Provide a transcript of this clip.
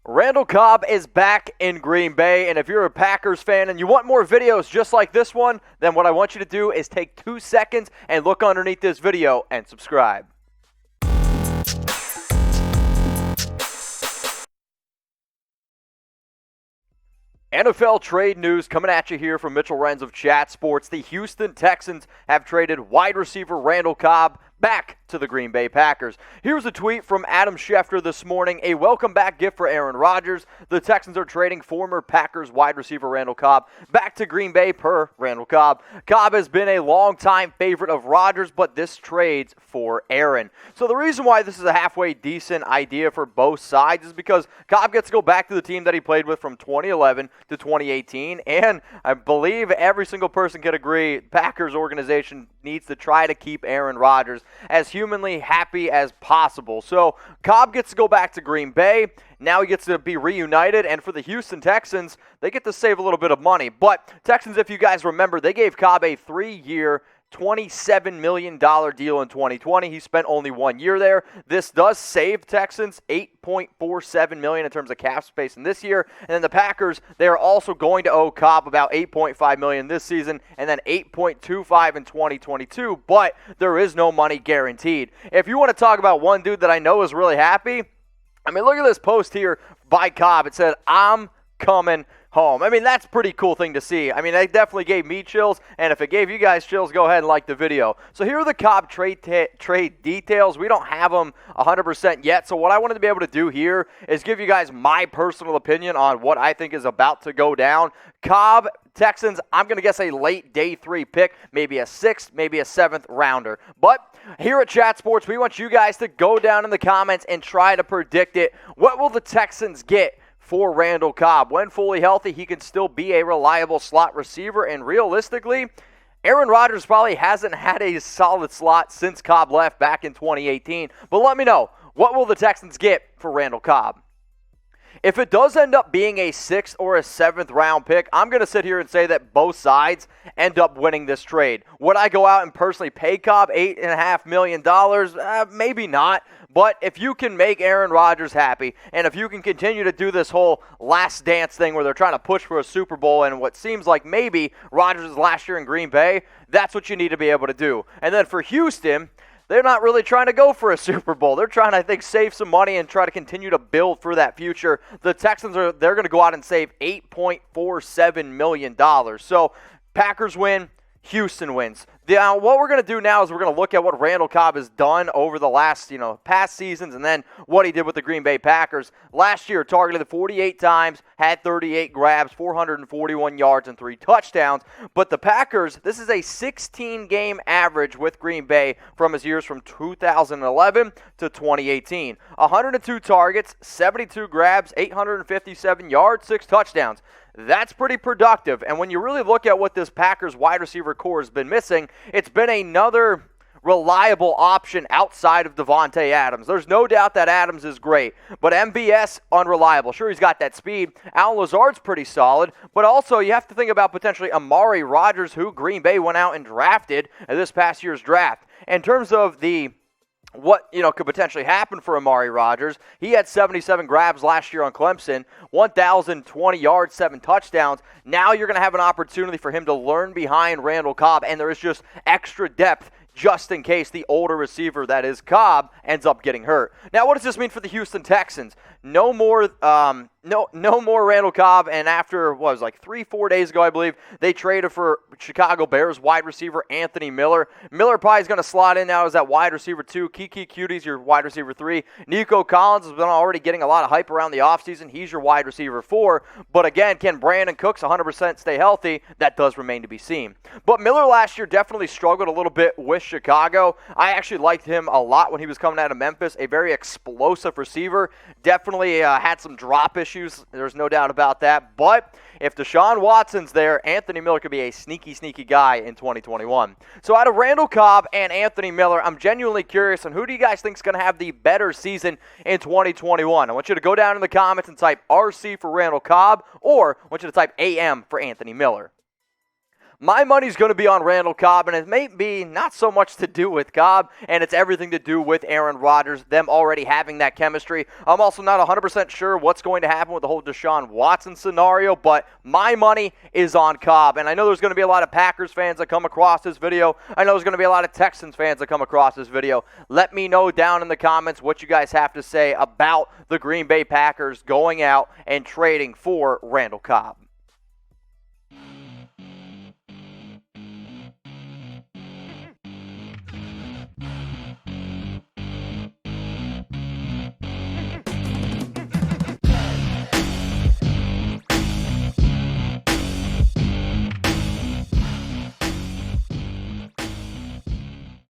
Randall Cobb is back in Green Bay, and if you're a Packers fan and you want more videos just like this one, then what I want you to do is take 2 seconds and look underneath this video and subscribe. NFL trade news coming at you here from Mitchell Renz of Chat Sports. The Houston Texans have traded wide receiver Randall Cobb back to the Green Bay Packers. Here's a tweet from Adam Schefter this morning. A welcome back gift for Aaron Rodgers. The Texans are trading former Packers wide receiver Randall Cobb back to Green Bay per Randall Cobb. Cobb has been a longtime favorite of Rodgers, but this trade's for Aaron. So the reason why this is a halfway decent idea for both sides is because Cobb gets to go back to the team that he played with from 2011 to 2018, and I believe every single person can agree Packers organization needs to try to keep Aaron Rodgers as humanly happy as possible. So Cobb gets to go back to Green Bay. Now he gets to be reunited, and for the Houston Texans, they get to save a little bit of money. But Texans, if you guys remember, they gave Cobb a 3-year, $27 million deal in 2020. He spent only 1 year there. This does save Texans $8.47 million in terms of cap space in this year. And then the Packers, they are also going to owe Cobb about $8.5 million this season and then $8.25 in 2022. But there is no money guaranteed. If you want to talk about one dude that I know is really happy, I mean, look at this post here by Cobb. It said, "I'm coming home." I mean, that's a pretty cool thing to see. I mean, it definitely gave me chills, and if it gave you guys chills, go ahead and like the video. So here are the Cobb trade details. We don't have them 100% yet, so what I wanted to be able to do here is give you guys my personal opinion on what I think is about to go down. Cobb, Texans, I'm going to guess a late day 3 pick, maybe a 6th, maybe a 7th rounder. But here at Chat Sports, we want you guys to go down in the comments and try to predict it. What will the Texans get for Randall Cobb? When fully healthy, he can still be a reliable slot receiver, and realistically, Aaron Rodgers probably hasn't had a solid slot since Cobb left back in 2018. But let me know, what will the Texans get for Randall Cobb? If it does end up being a 6th or a 7th round pick, I'm going to sit here and say that both sides end up winning this trade. Would I go out and personally pay Cobb $8.5 million? Maybe not. But if you can make Aaron Rodgers happy, and if you can continue to do this whole last dance thing where they're trying to push for a Super Bowl and what seems like maybe Rodgers' last year in Green Bay, that's what you need to be able to do. And then for Houston, they're not really trying to go for a Super Bowl. They're trying to, I think, save some money and try to continue to build for that future. The Texans, they're going to go out and save $8.47 million. So Packers win, Houston wins. Now, what we're going to do now is we're going to look at what Randall Cobb has done over the last, past seasons, and then what he did with the Green Bay Packers. Last year, targeted 48 times, had 38 grabs, 441 yards, and 3 touchdowns. But the Packers, this is a 16-game average with Green Bay from his years from 2011 to 2018. 102 targets, 72 grabs, 857 yards, 6 touchdowns. That's pretty productive. And when you really look at what this Packers wide receiver core has been missing, it's been another reliable option outside of Devontae Adams. There's no doubt that Adams is great, but MBS, unreliable. Sure, he's got that speed. Allen Lazard's pretty solid, but also you have to think about potentially Amari Rodgers, who Green Bay went out and drafted in this past year's draft. In terms of what could potentially happen for Amari Rodgers, he had 77 grabs last year on Clemson, 1,020 yards, 7 touchdowns. Now you're going to have an opportunity for him to learn behind Randall Cobb, and there is just extra depth just in case the older receiver that is Cobb ends up getting hurt. Now, what does this mean for the Houston Texans? No more Randall Cobb, and after, 3-4 days ago, I believe, they traded for Chicago Bears wide receiver Anthony Miller. Miller probably is going to slot in now as that wide receiver 2. Kiki Cutie's your wide receiver 3. Nico Collins has been already getting a lot of hype around the offseason. He's your wide receiver 4. But again, can Brandon Cooks 100% stay healthy? That does remain to be seen. But Miller last year definitely struggled a little bit with Chicago. I actually liked him a lot when he was coming out of Memphis. A very explosive receiver. Definitely had some drop issues. There's no doubt about that. But if Deshaun Watson's there, Anthony Miller could be a sneaky guy in 2021. So out of Randall Cobb and Anthony Miller, I'm genuinely curious on who do you guys think is going to have the better season in 2021? I want you to go down in the comments and type RC for Randall Cobb, or I want you to type AM for Anthony Miller. My money's going to be on Randall Cobb, and it may be not so much to do with Cobb, and it's everything to do with Aaron Rodgers, them already having that chemistry. I'm also not 100% sure what's going to happen with the whole Deshaun Watson scenario, but my money is on Cobb. And I know there's going to be a lot of Packers fans that come across this video. I know there's going to be a lot of Texans fans that come across this video. Let me know down in the comments what you guys have to say about the Green Bay Packers going out and trading for Randall Cobb.